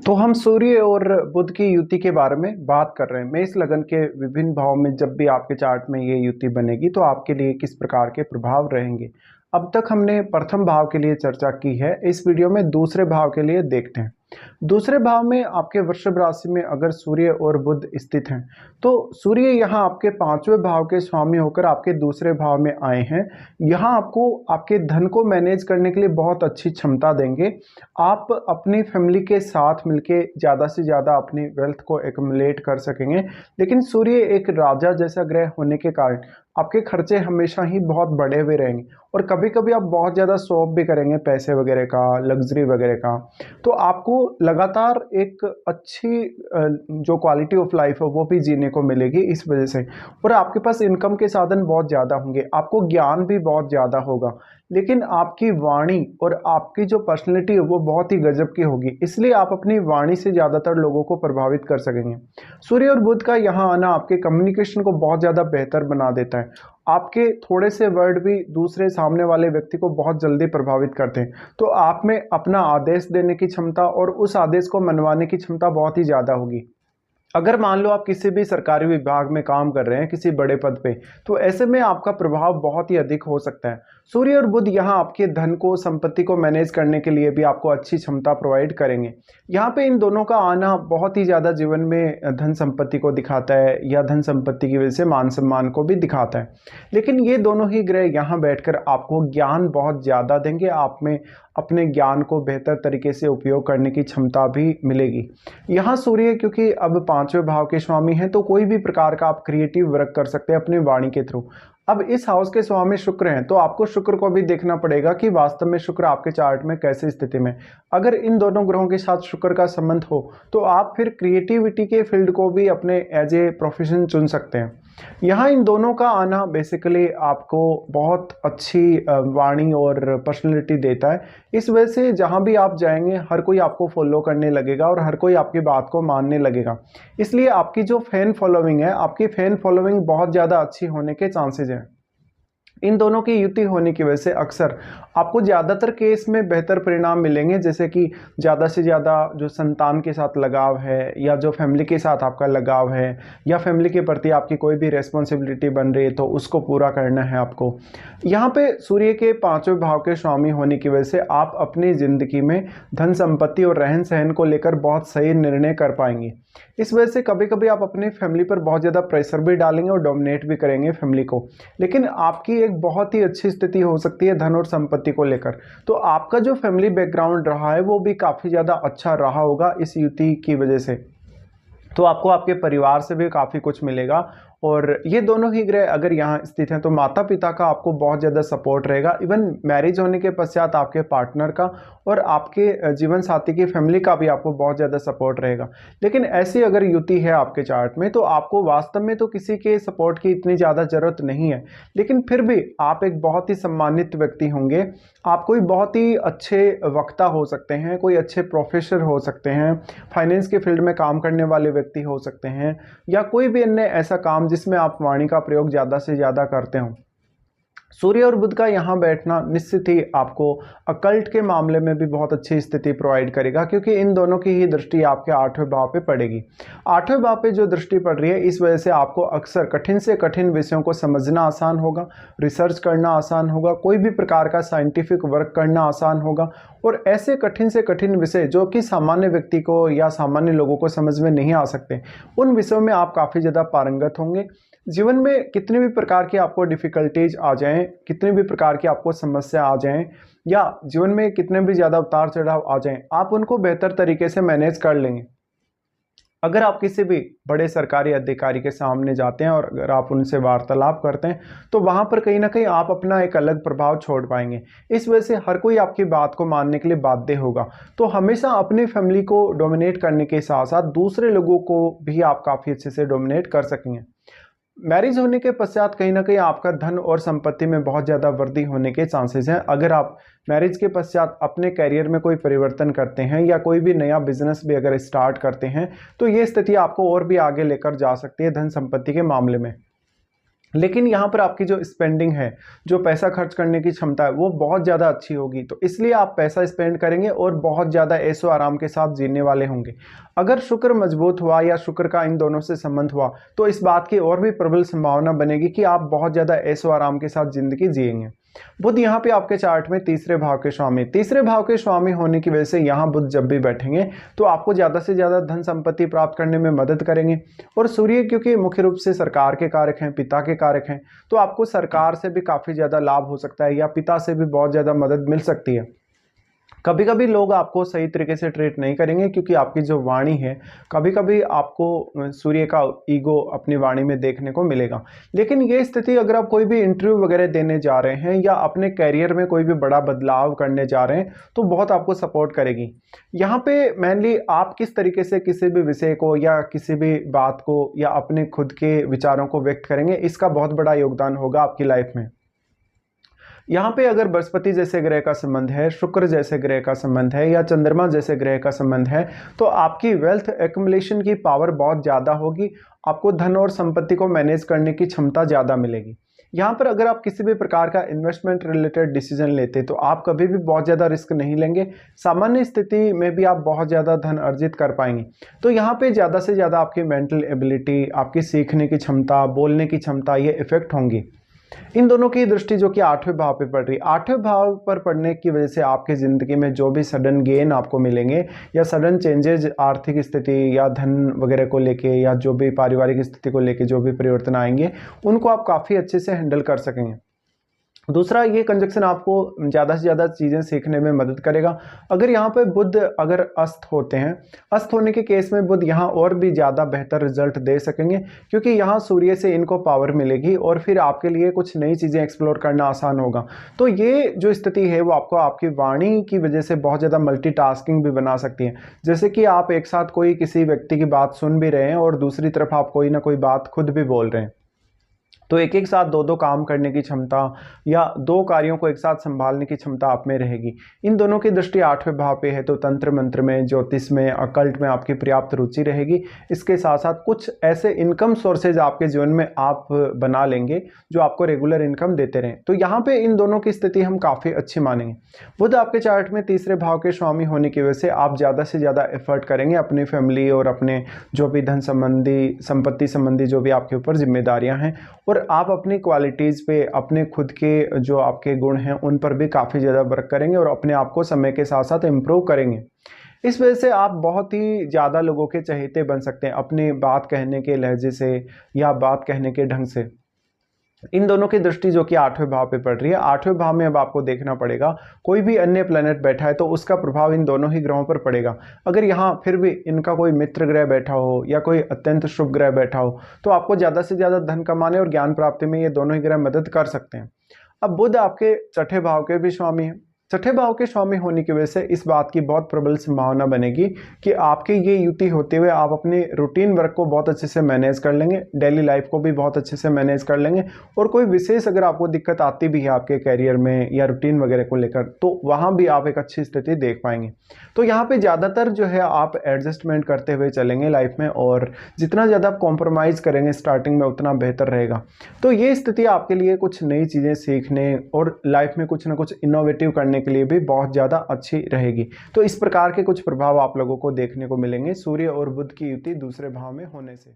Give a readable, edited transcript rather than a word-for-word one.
तो हम सूर्य और बुध की युति के बारे में बात कर रहे हैं। मेष लगन के विभिन्न भाव में जब भी आपके चार्ट में ये युति बनेगी तो आपके लिए किस प्रकार के प्रभाव रहेंगे। अब तक हमने प्रथम भाव के लिए चर्चा की है। इस वीडियो में दूसरे भाव के लिए देखते हैं। दूसरे भाव में आपके वृषभ राशि में अगर सूर्य और बुध स्थित हैं तो सूर्य यहाँ आपके पांचवें भाव के स्वामी होकर आपके दूसरे भाव में आए हैं। यहाँ आपको आपके धन को मैनेज करने के लिए बहुत अच्छी क्षमता देंगे। आप अपनी फैमिली के साथ मिलके ज़्यादा से ज़्यादा अपनी वेल्थ को एक्युमुलेट कर सकेंगे। लेकिन सूर्य एक राजा जैसा ग्रह होने के कारण आपके खर्चे हमेशा ही बहुत बड़े हुए रहेंगे और कभी कभी आप बहुत ज़्यादा शो ऑफ भी करेंगे पैसे वगैरह का, लग्जरी वगैरह का। तो आपको लगातार एक अच्छी जो क्वालिटी ऑफ लाइफ है वो भी जीने को मिलेगी इस वजह से। और आपके पास इनकम के साधन बहुत ज़्यादा होंगे, आपको ज्ञान भी बहुत ज़्यादा होगा। लेकिन आपकी वाणी और आपकी जो पर्सनैलिटी है वो बहुत ही गजब की होगी, इसलिए आप अपनी वाणी से ज़्यादातर लोगों को प्रभावित कर सकेंगे। सूर्य और बुध का यहाँ आना आपके कम्युनिकेशन को बहुत ज़्यादा बेहतर बना देता है। आपके थोड़े से वर्ड भी दूसरे सामने वाले व्यक्ति को बहुत जल्दी प्रभावित करते हैं। तो आप में अपना आदेश देने की क्षमता और उस आदेश को मनवाने की क्षमता बहुत ही ज़्यादा होगी। अगर मान लो आप किसी भी सरकारी विभाग में काम कर रहे हैं किसी बड़े पद पे, तो ऐसे में आपका प्रभाव बहुत ही अधिक हो सकता है। सूर्य और बुध यहाँ आपके धन को, संपत्ति को मैनेज करने के लिए भी आपको अच्छी क्षमता प्रोवाइड करेंगे। यहाँ पे इन दोनों का आना बहुत ही ज़्यादा जीवन में धन संपत्ति को दिखाता है या धन संपत्ति की वजह से मान सम्मान को भी दिखाता है। लेकिन ये दोनों ही ग्रह यहाँ बैठकर आपको ज्ञान बहुत ज़्यादा देंगे। आप में अपने ज्ञान को बेहतर तरीके से उपयोग करने की क्षमता भी मिलेगी। यहाँ सूर्य क्योंकि अब पांचवें भाव के स्वामी हैं तो कोई भी प्रकार का आप क्रिएटिव वर्क कर सकते हैं अपनी वाणी के थ्रू। अब इस हाउस के स्वामी शुक्र हैं तो आपको शुक्र को भी देखना पड़ेगा कि वास्तव में शुक्र आपके चार्ट में कैसी स्थिति में। अगर इन दोनों ग्रहों के साथ शुक्र का संबंध हो तो आप फिर क्रिएटिविटी के फील्ड को भी अपने एज ए प्रोफेशन चुन सकते हैं। यहाँ इन दोनों का आना बेसिकली आपको बहुत अच्छी वाणी और पर्सनैलिटी देता है। इस वजह से जहाँ भी आप जाएंगे हर कोई आपको फॉलो करने लगेगा और हर कोई आपकी बात को मानने लगेगा। इसलिए आपकी जो फैन फॉलोइंग है, आपकी फैन फॉलोइंग बहुत ज़्यादा अच्छी होने के चांसेस हैं। इन दोनों की युति होने की वजह से अक्सर आपको ज़्यादातर केस में बेहतर परिणाम मिलेंगे, जैसे कि ज़्यादा से ज़्यादा जो संतान के साथ लगाव है या जो फैमिली के साथ आपका लगाव है या फैमिली के प्रति आपकी कोई भी रेस्पॉन्सिबिलिटी बन रही है तो उसको पूरा करना है आपको। यहाँ पे सूर्य के पांचवें भाव के स्वामी होने की वजह से आप अपनी ज़िंदगी में धन संपत्ति और रहन सहन को लेकर बहुत सही निर्णय कर पाएंगे। इस वजह से कभी कभी आप अपनी फैमिली पर बहुत ज़्यादा प्रेशर भी डालेंगे और डोमिनेट भी करेंगे फैमिली को। लेकिन आपकी एक बहुत ही अच्छी स्थिति हो सकती है धन और संपत्ति को लेकर। तो आपका जो फैमिली बैकग्राउंड रहा है वो भी काफ़ी ज़्यादा अच्छा रहा होगा इस युति की वजह से। तो आपको आपके परिवार से भी काफ़ी कुछ मिलेगा। और ये दोनों ही ग्रह अगर यहाँ स्थित हैं तो माता पिता का आपको बहुत ज़्यादा सपोर्ट रहेगा। इवन मैरिज होने के पश्चात आपके पार्टनर का और आपके जीवन साथी की फैमिली का भी आपको बहुत ज़्यादा सपोर्ट रहेगा। लेकिन ऐसी अगर युति है आपके चार्ट में तो आपको वास्तव में तो किसी के सपोर्ट की इतनी ज़्यादा ज़रूरत नहीं है। लेकिन फिर भी आप एक बहुत ही सम्मानित व्यक्ति होंगे। आप कोई बहुत ही अच्छे वक्ता हो सकते हैं, कोई अच्छे प्रोफेसर हो सकते हैं, फाइनेंस के फील्ड में काम करने वाले व्यक्ति हो सकते हैं या कोई भी अन्य ऐसा काम जिसमें आप वाणी का प्रयोग ज़्यादा से ज़्यादा करते हो। सूर्य और बुध का यहाँ बैठना निश्चित ही आपको अकल्ट के मामले में भी बहुत अच्छी स्थिति प्रोवाइड करेगा, क्योंकि इन दोनों की ही दृष्टि आपके आठवें भाव पे पड़ेगी। आठवें भाव पे जो दृष्टि पड़ रही है इस वजह से आपको अक्सर कठिन से कठिन विषयों को समझना आसान होगा, रिसर्च करना आसान होगा, कोई भी प्रकार का साइंटिफिक वर्क करना आसान होगा। और ऐसे कठिन से कठिन विषय जो कि सामान्य व्यक्ति को या सामान्य लोगों को समझ में नहीं आ सकते, उन विषयों में आप काफ़ी ज़्यादा पारंगत होंगे। जीवन में कितने भी प्रकार की आपको डिफ़िकल्टीज आ जाएं, कितने भी प्रकार की आपको समस्या आ जाएं या जीवन में कितने भी ज़्यादा उतार चढ़ाव आ जाएं, आप उनको बेहतर तरीके से मैनेज कर लेंगे। अगर आप किसी भी बड़े सरकारी अधिकारी के सामने जाते हैं और अगर आप उनसे वार्तालाप करते हैं तो वहाँ पर कहीं ना कहीं आप अपना एक अलग प्रभाव छोड़ पाएंगे। इस वजह से हर कोई आपकी बात को मानने के लिए बाध्य होगा। तो हमेशा अपनी फैमिली को डोमिनेट करने के साथ साथ दूसरे लोगों को भी आप काफ़ी अच्छे से डोमिनेट कर सकेंगे। मैरिज होने के पश्चात कहीं ना कहीं आपका धन और संपत्ति में बहुत ज़्यादा वृद्धि होने के चांसेस हैं। अगर आप मैरिज के पश्चात अपने करियर में कोई परिवर्तन करते हैं या कोई भी नया बिजनेस भी अगर स्टार्ट करते हैं तो ये स्थिति आपको और भी आगे लेकर जा सकती है धन संपत्ति के मामले में। लेकिन यहाँ पर आपकी जो स्पेंडिंग है, जो पैसा खर्च करने की क्षमता है, वो बहुत ज़्यादा अच्छी होगी। तो इसलिए आप पैसा स्पेंड करेंगे और बहुत ज़्यादा ऐशो आराम के साथ जीने वाले होंगे। अगर शुक्र मजबूत हुआ या शुक्र का इन दोनों से संबंध हुआ तो इस बात की और भी प्रबल संभावना बनेगी कि आप बहुत ज़्यादा ऐशो आराम के साथ ज़िंदगी जिएंगे। बुध यहाँ पे आपके चार्ट में तीसरे भाव के स्वामी होने की वजह से यहाँ बुध जब भी बैठेंगे तो आपको ज़्यादा से ज़्यादा धन संपत्ति प्राप्त करने में मदद करेंगे। और सूर्य क्योंकि मुख्य रूप से सरकार के कारक हैं, पिता के कारक हैं, तो आपको सरकार से भी काफ़ी ज़्यादा लाभ हो सकता है या पिता से भी बहुत ज़्यादा मदद मिल सकती है। कभी कभी लोग आपको सही तरीके से ट्रीट नहीं करेंगे क्योंकि आपकी जो वाणी है, कभी कभी आपको सूर्य का ईगो अपनी वाणी में देखने को मिलेगा। लेकिन ये स्थिति अगर आप कोई भी इंटरव्यू वगैरह देने जा रहे हैं या अपने कैरियर में कोई भी बड़ा बदलाव करने जा रहे हैं तो बहुत आपको सपोर्ट करेगी। यहाँ पे मेनली आप किस तरीके से किसी भी विषय को या किसी भी बात को या अपने खुद के विचारों को व्यक्त करेंगे, इसका बहुत बड़ा योगदान होगा आपकी लाइफ में। यहाँ पे अगर बृहस्पति जैसे ग्रह का संबंध है, शुक्र जैसे ग्रह का संबंध है या चंद्रमा जैसे ग्रह का संबंध है तो आपकी वेल्थ एक्युमुलेशन की पावर बहुत ज़्यादा होगी। आपको धन और संपत्ति को मैनेज करने की क्षमता ज़्यादा मिलेगी। यहाँ पर अगर आप किसी भी प्रकार का इन्वेस्टमेंट रिलेटेड डिसीजन लेते तो आप कभी भी बहुत ज़्यादा रिस्क नहीं लेंगे। सामान्य स्थिति में भी आप बहुत ज़्यादा धन अर्जित कर पाएंगे। तो यहाँ पे ज़्यादा से ज़्यादा आपकी मेंटल एबिलिटी, आपकी सीखने की क्षमता, बोलने की क्षमता, ये इफेक्ट होंगी। इन दोनों की दृष्टि जो कि 8वें भाव पे पड़ रही है, 8वें भाव पर पड़ने की वजह से आपकी ज़िंदगी में जो भी सडन गेन आपको मिलेंगे या सडन चेंजेज आर्थिक स्थिति या धन वगैरह को लेके या जो भी पारिवारिक स्थिति को लेके जो भी परिवर्तन आएंगे, उनको आप काफ़ी अच्छे से हैंडल कर सकेंगे। दूसरा, ये कंजक्शन आपको ज़्यादा से ज़्यादा चीज़ें सीखने में मदद करेगा। अगर यहाँ पे बुध अगर अस्त होते हैं, अस्त होने के केस में बुध यहाँ और भी ज़्यादा बेहतर रिजल्ट दे सकेंगे क्योंकि यहाँ सूर्य से इनको पावर मिलेगी और फिर आपके लिए कुछ नई चीज़ें एक्सप्लोर करना आसान होगा। तो ये जो स्थिति है वो आपको आपकी वाणी की वजह से बहुत ज़्यादा मल्टीटास्किंग भी बना सकती है। जैसे कि आप एक साथ कोई किसी व्यक्ति की बात सुन भी रहे हैं और दूसरी तरफ आप कोई ना कोई बात खुद भी बोल रहे हैं, तो एक एक साथ दो दो काम करने की क्षमता या दो कार्यों को एक साथ संभालने की क्षमता आप में रहेगी। इन दोनों की दृष्टि 8वें भाव पे है तो तंत्र मंत्र में, ज्योतिष में, अकल्ट में आपकी पर्याप्त रुचि रहेगी। इसके साथ साथ कुछ ऐसे इनकम सोर्सेज आपके जीवन में आप बना लेंगे जो आपको रेगुलर इनकम देते रहें। तो यहाँ पे इन दोनों की स्थिति हम काफ़ी अच्छी मानेंगे। बुध आपके चार्ट में तीसरे भाव के स्वामी होने की वजह से आप ज़्यादा से ज़्यादा एफर्ट करेंगे अपनी फैमिली और अपने जो भी धन संबंधी, संपत्ति संबंधी जो भी आपके ऊपर जिम्मेदारियाँ हैं, और आप अपनी क्वालिटीज़ पे, अपने खुद के जो आपके गुण हैं उन पर भी काफ़ी ज़्यादा वर्क करेंगे और अपने आप को समय के साथ साथ इम्प्रूव करेंगे। इस वजह से आप बहुत ही ज़्यादा लोगों के चहेते बन सकते हैं अपनी बात कहने के लहजे से या बात कहने के ढंग से। इन दोनों की दृष्टि जो कि 8वें भाव पे पड़ रही है, 8वें भाव में अब आपको देखना पड़ेगा कोई भी अन्य प्लैनेट बैठा है तो उसका प्रभाव इन दोनों ही ग्रहों पर पड़ेगा। अगर यहाँ फिर भी इनका कोई मित्र ग्रह बैठा हो या कोई अत्यंत शुभ ग्रह बैठा हो तो आपको ज़्यादा से ज़्यादा धन कमाने और ज्ञान प्राप्ति में ये दोनों ही ग्रह मदद कर सकते हैं। अब बुध आपके छठे भाव के भी स्वामी हैं। छठे भाव के स्वामी होने की वजह से इस बात की बहुत प्रबल संभावना बनेगी कि आपकी ये युति होते हुए आप अपने रूटीन वर्क को बहुत अच्छे से मैनेज कर लेंगे, डेली लाइफ को भी बहुत अच्छे से मैनेज कर लेंगे। और कोई विशेष अगर आपको दिक्कत आती भी है आपके कैरियर में या रूटीन वगैरह को लेकर तो वहाँ भी आप एक अच्छी स्थिति देख पाएंगे। तो यहाँ पे ज़्यादातर जो है आप एडजस्टमेंट करते हुए चलेंगे लाइफ में, और जितना ज़्यादा आप कॉम्प्रोमाइज़ करेंगे स्टार्टिंग में उतना बेहतर रहेगा। तो ये स्थिति आपके लिए कुछ नई चीज़ें सीखने और लाइफ में कुछ ना कुछ इनोवेटिव करने के लिए भी बहुत ज़्यादा अच्छी रहेगी। तो इस प्रकार के कुछ प्रभाव आप लोगों को देखने को मिलेंगे सूर्य और बुध की युति दूसरे भाव में होने से।